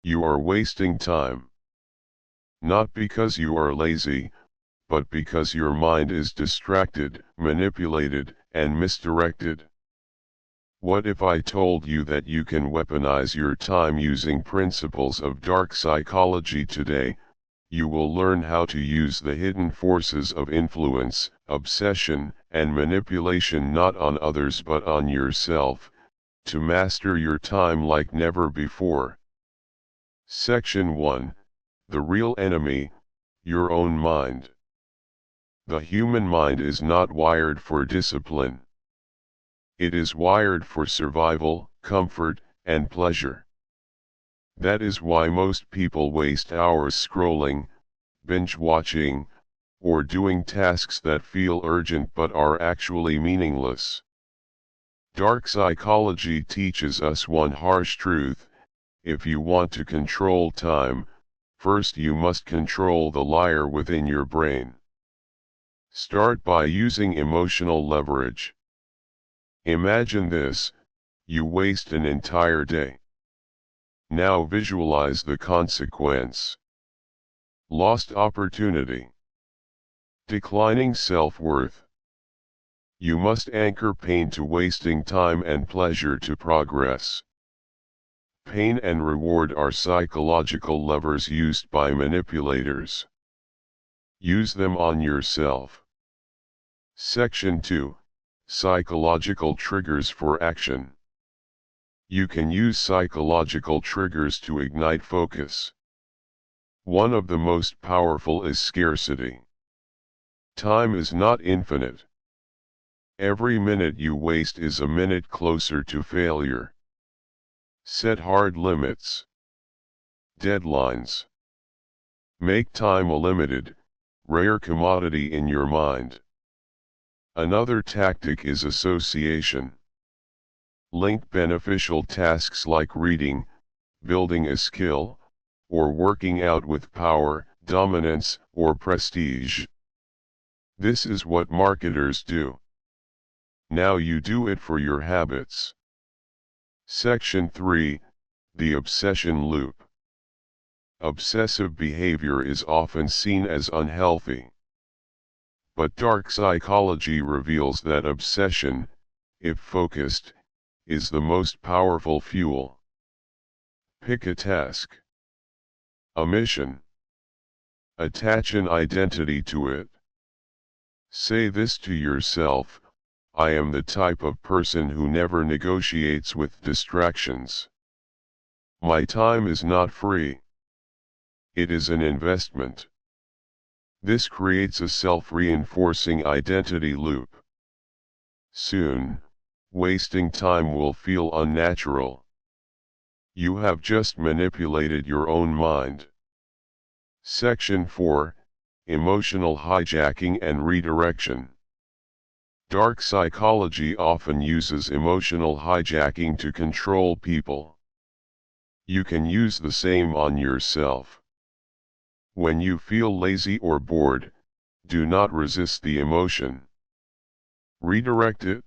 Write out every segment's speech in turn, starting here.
You are wasting time. Not because you are lazy, but because your mind is distracted, manipulated, and misdirected. What if I told you that you can weaponize your time using principles of dark psychology today? You will learn how to use the hidden forces of influence, obsession, and manipulation not on others but on yourself, to master your time like never before. Section 1. The real enemy, your own mind. The human mind is not wired for discipline. It is wired for survival, comfort, and pleasure. That is why most people waste hours scrolling, binge-watching, or doing tasks that feel urgent but are actually meaningless. Dark psychology teaches us one harsh truth: if you want to control time, first you must control the liar within your brain. Start by using emotional leverage. Imagine this: you waste an entire day. Now visualize the consequence. Lost opportunity. Declining self-worth. You must anchor pain to wasting time and pleasure to progress. Pain and reward are psychological levers used by manipulators. Use them on yourself. Section 2. Psychological triggers for action. You can use psychological triggers to ignite focus. One of the most powerful is scarcity. Time is not infinite. Every minute you waste is a minute closer to failure. Set hard limits. Deadlines. Make time a limited, rare commodity in your mind. Another tactic is association. Link beneficial tasks like reading, building a skill, or working out with power, dominance, or prestige. This is what marketers do. Now you do it for your habits. Section 3. The obsession loop. Obsessive behavior is often seen as unhealthy. But dark psychology reveals that obsession, if focused, is the most powerful fuel. Pick a task. A mission. Attach an identity to it. Say this to yourself: I am the type of person who never negotiates with distractions. My time is not free. It is an investment. This creates a self-reinforcing identity loop. Soon, wasting time will feel unnatural. You have just manipulated your own mind. Section 4. Emotional hijacking and redirection. Dark psychology often uses emotional hijacking to control people. You can use the same on yourself. When you feel lazy or bored, do not resist the emotion. Redirect it.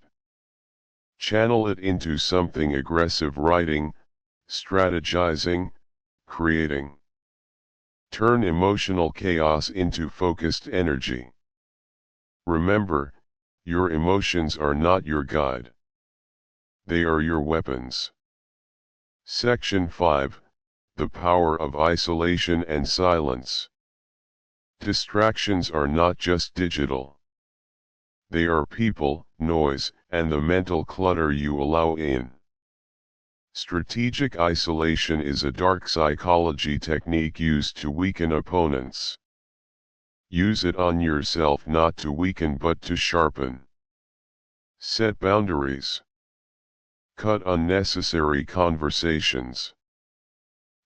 Channel it into something aggressive: writing, strategizing, creating. Turn emotional chaos into focused energy. Remember, your emotions are not your guide. They are your weapons. Section 5. The power of isolation and silence. Distractions are not just digital. They are people, noise, and the mental clutter you allow in. Strategic isolation is a dark psychology technique used to weaken opponents. Use it on yourself not to weaken but to sharpen. Set boundaries. Cut unnecessary conversations.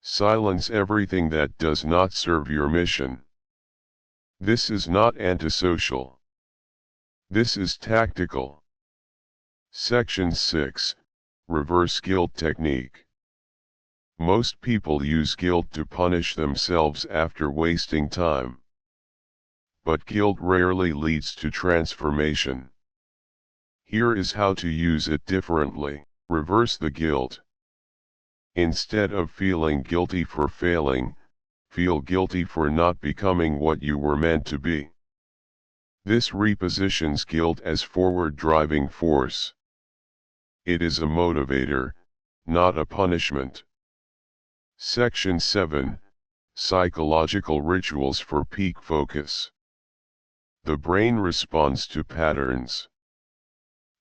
Silence everything that does not serve your mission. This is not antisocial. This is tactical. Section 6. Reverse guilt technique. Most people use guilt to punish themselves after wasting time. But guilt rarely leads to transformation. Here is how to use it differently. Reverse the guilt. Instead of feeling guilty for failing, feel guilty for not becoming what you were meant to be. This repositions guilt as forward driving force. It is a motivator, not a punishment. Section 7, Psychological Rituals for Peak Focus. The brain responds to patterns.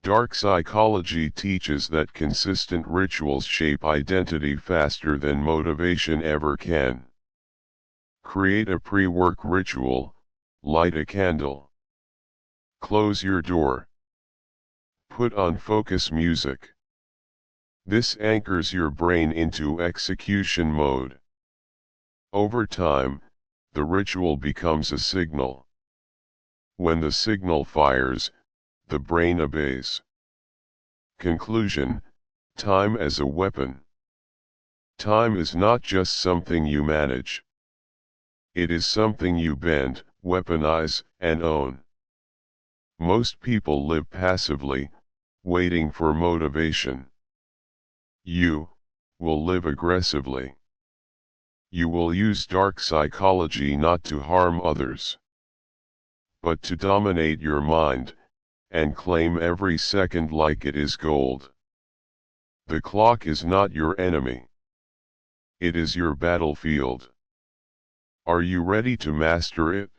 Dark psychology teaches that consistent rituals shape identity faster than motivation ever can. Create a pre-work ritual, light a candle. Close your door. Put on focus music. This anchors your brain into execution mode. Over time, the ritual becomes a signal. When the signal fires, the brain obeys. Conclusion: time as a weapon. Time is not just something you manage. It is something you bend, weaponize, and own. Most people live passively, waiting for motivation. You will live aggressively. You will use dark psychology not to harm others, but to dominate your mind, and claim every second like it is gold. The clock is not your enemy. It is your battlefield. Are you ready to master it?